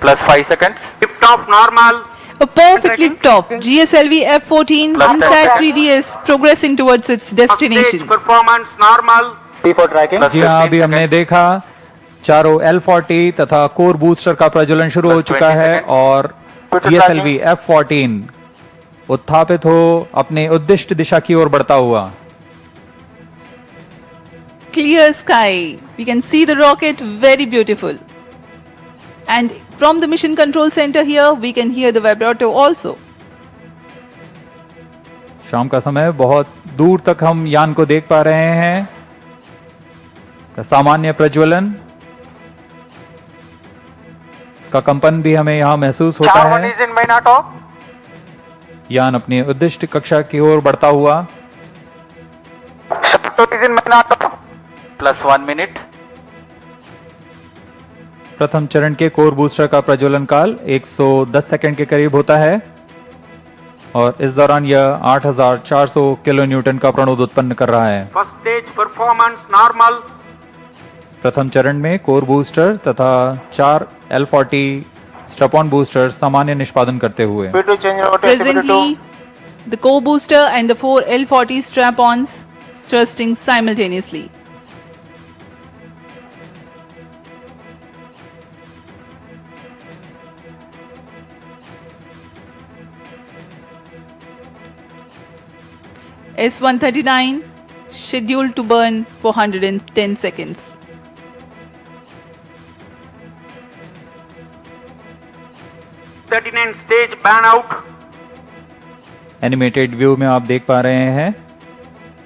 Plus 5 seconds. Lift off normal. A perfect lift off. GSLV F-14 Insat 3DS progressing towards its First stage destination. performance normal. P4 tracking. जी हाँ, अभी हमने देखा चारों L40 तथा core booster का प्रज्वलन शुरू हो चुका है और GSLV F-14 उत्थापित हो अपने उद्दिष्ट दिशा की ओर बढ़ता हुआ। Clear sky. We can see the rocket, very beautiful. And from the mission control center here, we can hear the vibrato also. शाम का समय, बहुत दूर तक हम यान को देख पा रहे हैं। सामान्य प्रज्वलन, इसका कंपन भी हमें यहाँ महसूस होता है। is in main auto. यान अपनी उद्दिष्ट कक्षा की ओर बढ़ता हुआ। Shuttle is in main auto. Plus 1 minute. प्रथम चरण के कोर बूस्टर का प्रज्वलन काल 110 सेकंड के करीब होता है और इस दौरान यह 8400 किलो न्यूटन का प्रणोद उत्पन्न कर रहा है। First stage performance normal. प्रथम चरण में कोर बूस्टर तथा 4 L40 स्ट्रैप-ऑन बूस्टर सामान्य निष्पादन करते हुए। P2 change over to Presently, the co-booster and the 4 L40 strap-ons thrusting simultaneously. S-139 scheduled to burn for 110 seconds. P39 stage burn out. Animated view में आप देख पा रहे हैं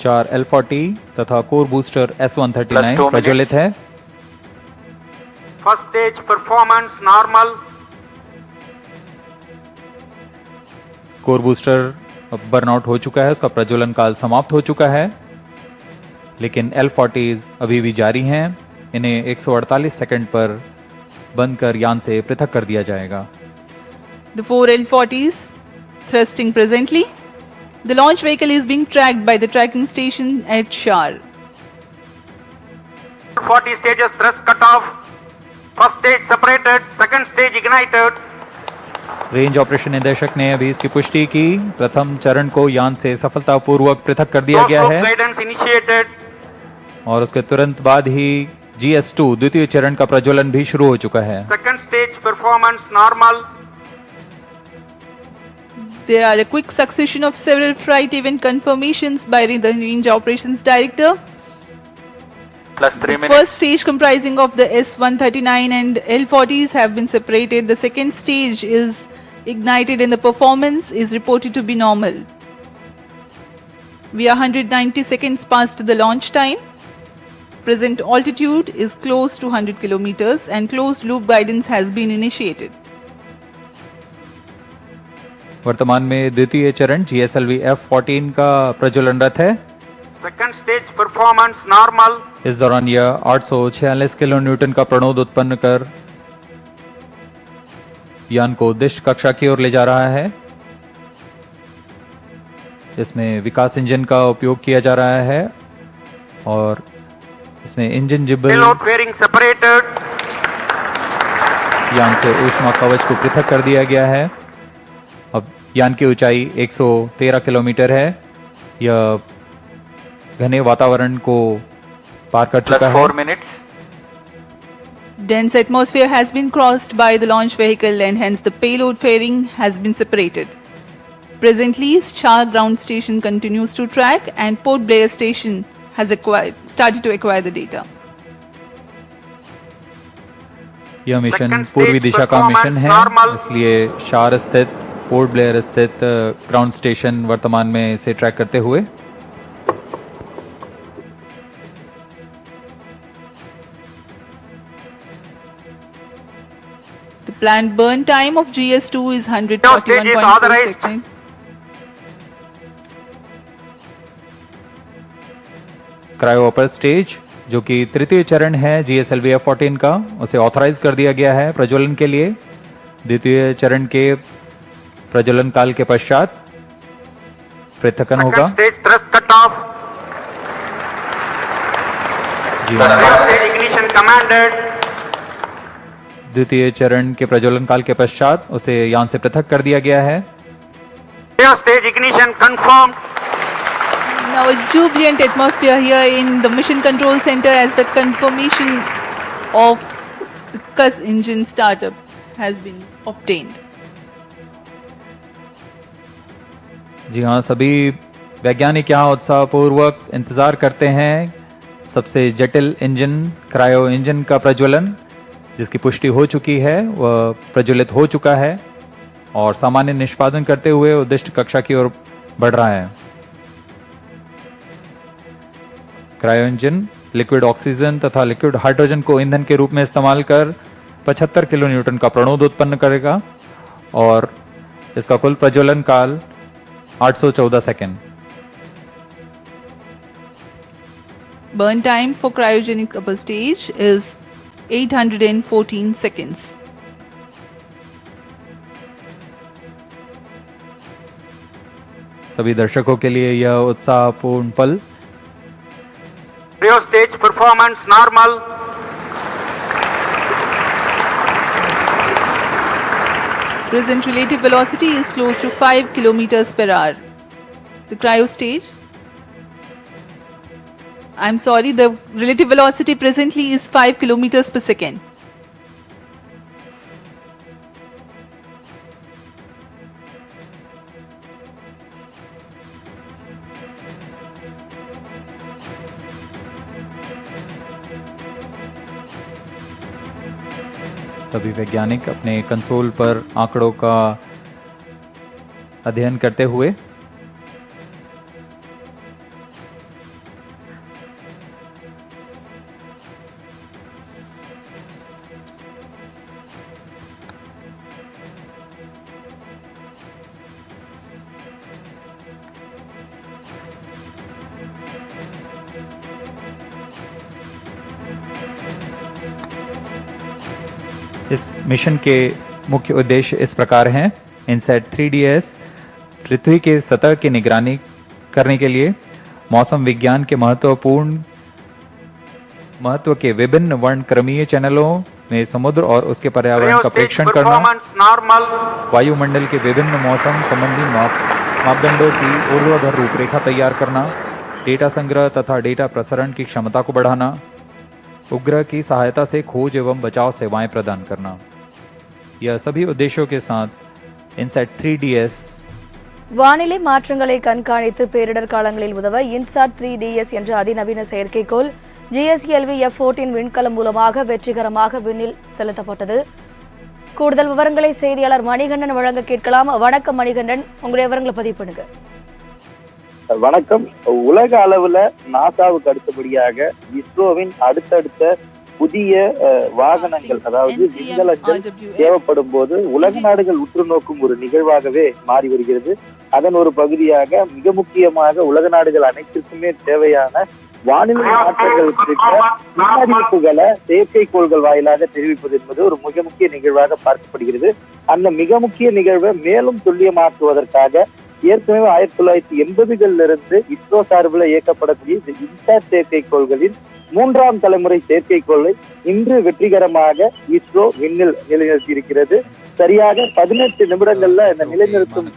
4 L40 तथा कोर बूस्टर S-139 प्रज्वलित है। First stage performance normal. Core booster अब बर्नआउट हो चुका है, उसका प्रज्वलन काल समाप्त हो चुका है, लेकिन L40s अभी भी जारी हैं। इन्हें 148 सेकंड पर बंद कर यान से पृथक कर दिया जाएगा। The 4 L40s thrusting presently. The launch vehicle is being tracked by the tracking station at Shar. 40 stages thrust cut off. First stage separated. Second stage ignited. Range operation निदेशक ने अभी इसकी पुष्टि की। प्रथम चरण को यान से सफलतापूर्वक पृथक कर दिया गया है Guidance initiated. और उसके तुरंत बाद ही GS2 द्वितीय चरण का प्रज्वलन भी शुरू हो चुका है। Second stage performance normal. There are a quick succession of several flight event confirmations by the Range Operations Director. Plus 3 The minutes. first stage comprising of the S-139 and L-40s have been separated. The second stage is ignited and the performance is reported to be normal. We are 190 seconds past the launch time. Present altitude is close to 100 kilometers and closed loop guidance has been initiated. वर्तमान में द्वितीय चरण GSLV F-14 का प्रज्वलनरत है। Second stage performance normal. इस दौरान यह 846 kilo Newton का प्रणोद उत्पन्न कर यान को उद्दिष्ट कक्षा की ओर ले जा रहा है। इसमें विकास इंजन का उपयोग किया जा रहा है और इसमें इंजन जिब्बल Payload fairing separated. यान से ऊष्मा कवच को पृथक कर दिया गया है। अब यान की ऊंचाई 113 किलोमीटर है। यह घने वातावरण को पार कर Plus चुका है। 4 minutes. Dense atmosphere has been crossed by the launch vehicle and hence the payload fairing has been separated. Presently, Shah ground station continues to track and Port Blair station has started to acquire the data. यह mission Second पूर्वी stage दिशा का mission है, performance normal. इसलिए शार स्थित port Blair स्थित ground station वर्तमान में इसे ट्रैक करते हुए The planned burn time of GS2 is Stage is 141.4 authorized. seconds. Cryo upper stage जो कि तृतीय चरण है GSLV F-14 का, उसे ऑथराइज कर दिया गया है प्रज्वलन के लिए। द्वितीय चरण के प्रज्वलन काल के पश्चात पृथकन होगा। Second stage thrust cut off. जी Third हाँ, stage ignition commanded. द्वितीय चरण के प्रज्वलन काल के पश्चात उसे यान से पृथक कर दिया गया है। Cryo stage ignition confirmed. Now a jubilant atmosphere here in the Mission Control Center as the confirmation of the CUS engine startup has been obtained. जी हाँ, सभी वैज्ञानिक यहाँ उत्साहपूर्वक इंतजार करते हैं सबसे जटिल इंजन क्रायो इंजन का प्रज्वलन, जिसकी पुष्टि हो चुकी है, वह प्रज्वलित हो चुका है और सामान्य निष्पादन करते हुए उद्दिष्ट कक्षा की ओर बढ़ रहा है। क्रायो इंजन लिक्विड ऑक्सीजन तथा लिक्विड हाइड्रोजन को ईंधन के रूप में इस्तेमाल कर 75 किलो न्यूटन का प्रणोद उत्पन्न करेगा और इसका कुल प्रज्वलन काल 814 second. Burn time for cryogenic upper stage is 814 seconds. सभी दर्शकों के लिए यह उत्साहपूर्ण पल। Cryo stage performance normal. Present relative velocity is close to 5 kilometers per hour. The cryo stage. I'm sorry, the relative velocity presently is 5 kilometers per second. सभी वैज्ञानिक अपने console पर आंकड़ों का अध्ययन करते हुए इस मिशन के मुख्य उद्देश्य इस प्रकार हैं। इनसैट 3DS पृथ्वी के सतह की निगरानी करने के लिए मौसम विज्ञान के महत्व के विभिन्न वर्णक्रमीय चैनलों में समुद्र और उसके पर्यावरण Cryo का stage परीक्षण करना, performance normal. वायुमंडल के विभिन्न मौसम संबंधी मापदंडों की ऊर्ध्वाधर रूपरेखा तैयार करना, डेटा संग्रह तथा डेटा प्रसारण की क्षमता को बढ़ाना, उपग्रह की सहायता से खोज एवं बचाव सेवाएं प्रदान करना। यह सभी उद्देश्यों के साथ इनसैट 3DS வானிலை மாற்றங்களை கண்காணித்து பேரிடர் காலங்களில் உதவ இன்சாட் 3DS என்ற அதிநவீன செயற்கைக்கோள் GSLV F-14 விண்கலம் மூலமாக வெற்றிகரமாக விண்ணில் செலுத்தப்பட்டது. கூடுதல் விவரங்களை செய்தியாளர் மணிகண்டன் வழங்க கேட்கலாம். வணக்கம் மணிகண்டன், உங்களுடைய விவரங்களை பதிவு பண்ணுங்க. வணக்கம். உலக அளவுல நாசாவுக்கு அடுத்தபடியாக இஸ்ரோவின் அடுத்தடுத்த புதிய வாகனங்கள், அதாவது விண்கலங்கள் தேவைப்படும் போது உலக நாடுகள் உற்று நோக்கும் ஒரு நிகழ்வாகவே மாறி வருகிறது. அதன் ஒரு பகுதியாக மிக முக்கியமாக உலக நாடுகள் அனைத்திற்குமே தேவையான வானிலை மாற்றங்கள் குறித்த முன்னறிவிப்புகளை செயற்கைக்கோள்கள் வாயிலாக தெரிவிப்பது என்பது ஒரு மிக முக்கிய நிகழ்வாக பார்க்கப்படுகிறது. அந்த மிக முக்கிய நிகழ்வை மேலும் துல்லியமாக்குவதற்காக ஏற்கனவே 1980களிலிருந்து இஸ்ரோ சார்பில் இயக்கப்படக்கூடிய இன்சாட் செயற்கைக்கோள்களின் 3ஆம் தலைமுறை செயற்கைக்கோளை இன்று வெற்றிகரமாக இஸ்ரோ விண்ணில் நிலைநிறுத்தியிருக்கிறது. சரியாக 18 நிமிடங்கள்ல இந்த நிலைநிறுத்தும்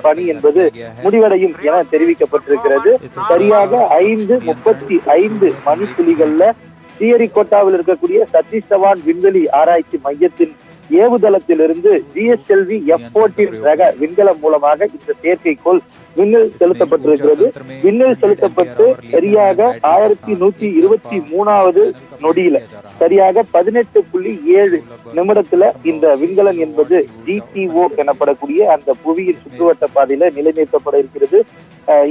பணி என்பது முடிவடையும் என தெரிவிக்கப்பட்டிருக்கிறது. சரியாக 5:35 மணித்துளிகள்ல ஸ்ரீஹரிகோட்டாவில் இருக்கக்கூடிய சதீஷ் தவான் விண்வெளி ஆராய்ச்சி மையத்தின் ஏவுதளத்திலிருந்து GSLV F-14 ரக விண்கலம் மூலமாக இந்த செயற்கைக்கோள் விண்ணில் செலுத்தப்பட்டிருக்கிறது. விண்ணில் செலுத்தப்பட்டு சரியாக 1123வது நொடியில சரியாக 18.7 நிமிடத்துல இந்த விண்கலம் என்பது GTO எனப்படக்கூடிய அந்த புவியின் சுற்றுவட்ட பாதையில நிலைநிறுத்தப்பட இருக்கிறது.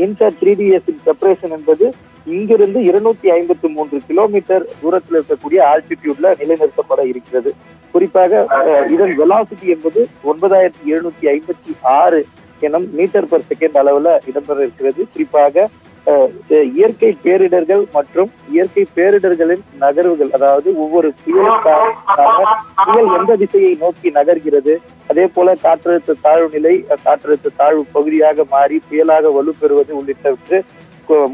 இன்சாட் 3DS செப்பரேஷன் என்பது இங்கிருந்து 253 கிலோமீட்டர் தூரத்தில் இருக்கக்கூடிய ஆல்டிடியூட்ல நிலைநிறுத்தப்பட இருக்கிறது. குறிப்பாக இதன் வெலாசிட்டி என்பது 9756 எனும் மீட்டர் பர் செகண்ட் அளவுல இடம்பெற இருக்கிறது. குறிப்பாக இயற்கை பேரிடர்கள் மற்றும் இயற்கை பேரிடர்களின் நகர்வுகள், அதாவது ஒவ்வொரு புயல் எந்த திசையை நோக்கி நகர்கிறது, அதே போல காற்றழுத்த தாழ்வு நிலை காற்றழுத்த தாழ்வு பகுதியாக மாறி புயலாக வலுப்பெறுவது உள்ளிட்டவற்று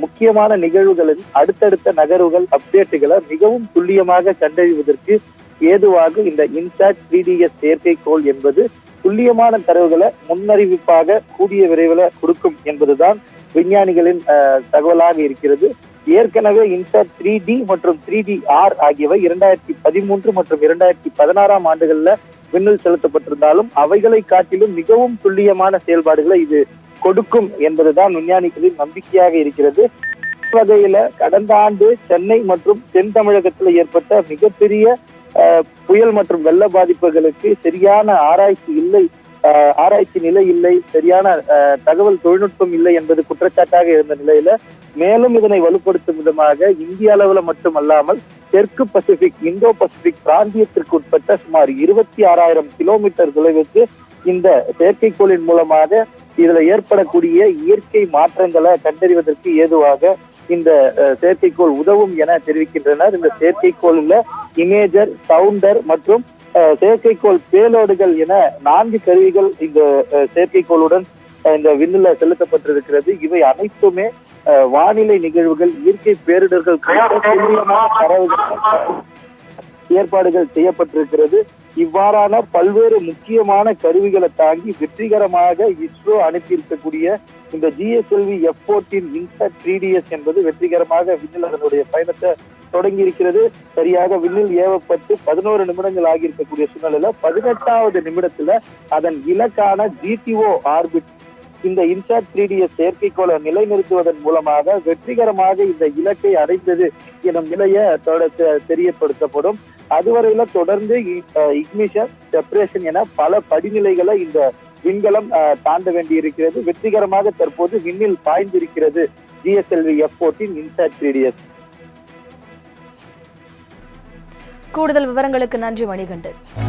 முக்கியமான நிகழ்வுகளின் அடுத்தடுத்த நகர்வுகள் அப்டேட்டுகளை மிகவும் துல்லியமாக கண்டறிவதற்கு ஏதுவாக இந்த இன்சாட் 3DS செயற்கைக்கோள் என்பது துல்லியமான தரவுகளை முன்னறிவிப்பாக கூடிய விரைவில் கொடுக்கும் என்பதுதான் விஞ்ஞானிகளின் தகவலாக இருக்கிறது. ஏற்கனவே இன்சாட் 3D மற்றும் 3DR ஆகியவை 2013 மற்றும் 2016 ஆண்டுகள்ல விண்ணில் செலுத்தப்பட்டிருந்தாலும் அவைகளை காட்டிலும் மிகவும் துல்லியமான செயல்பாடுகளை இது கொடுக்கும் என்பதுதான் விஞ்ஞானிகளின் நம்பிக்கையாக இருக்கிறது. வகையில கடந்த ஆண்டு சென்னை மற்றும் தென் தமிழகத்தில் ஏற்பட்ட மிகப்பெரிய புயல் மற்றும் வெள்ள பாதிப்புகளுக்கு சரியான ஆராய்ச்சி நிலை இல்லை, சரியான தகவல் தொழில்நுட்பம் இல்லை என்பது குற்றச்சாட்டாக இருந்த நிலையில மேலும் இதனை வலுப்படுத்தும் விதமாக இந்திய அளவுல மட்டுமல்லாமல் தெற்கு பசிபிக் இந்தோ பசிபிக் பிராந்தியத்திற்கு உட்பட்ட சுமார் 26,000 கிலோமீட்டர் தொலைவுக்கு இந்த செயற்கைக்கோளின் மூலமாக இதுல ஏற்படக்கூடிய இயற்கை மாற்றங்களை கண்டறிவதற்கு ஏதுவாக இந்த செயற்கைக்கோள் உதவும் என தெரிவிக்கின்றனர். இந்த செயற்கைக்கோளில் இமேஜர், சவுண்டர் மற்றும் செயற்கைக்கோள் பேலோடுகள் என 4 கருவிகள் இந்த செயற்கைக்கோளுடன் இந்த விண்ணில செலுத்தப்பட்டிருக்கிறது. இவை அனைத்துமே வானிலை நிகழ்வுகள், இயற்கை பேரிடர்கள் ஏற்பாடுகள் செய்யப்பட்டிருக்கிறது. இவ்வாறான பல்வேறு முக்கியமான கருவிகளை தாங்கி வெற்றிகரமாக இஸ்ரோ அனுப்பியிருக்கக்கூடிய இந்த GSLV F14 இன்சாட் 3DS என்பது வெற்றிகரமாக விண்ணில் அதனுடைய பயணத்தை தொடங்கி இருக்கிறது. சரியாக விண்ணில் ஏவப்பட்டு 11 நிமிடங்கள் ஆகியிருக்கக்கூடிய சூழ்நிலையில 18வது நிமிடத்துல அதன் இலக்கான GTO ஆர்பிட் இந்த இன்சாட் 3DS செயற்கைக்கோளை நிலைநிறுத்துவதன் மூலமாக வெற்றிகரமாக இந்த இலக்கை அடைந்தது எனும் நிலையை தெரியப்படுத்தப்படும். அதுவரையில தொடர்ந்து இக்னிஷன், செப்பரேஷன் என பல படிநிலைகளை இந்த விண்கலம் தாண்ட வேண்டியிருக்கிறது. வெற்றிகரமாக தற்போது விண்ணில் பாய்ந்திருக்கிறது GSLV F14 இன்சாட் 3DS. கூடுதல் விவரங்களுக்கு நன்றி மணிகண்டன்.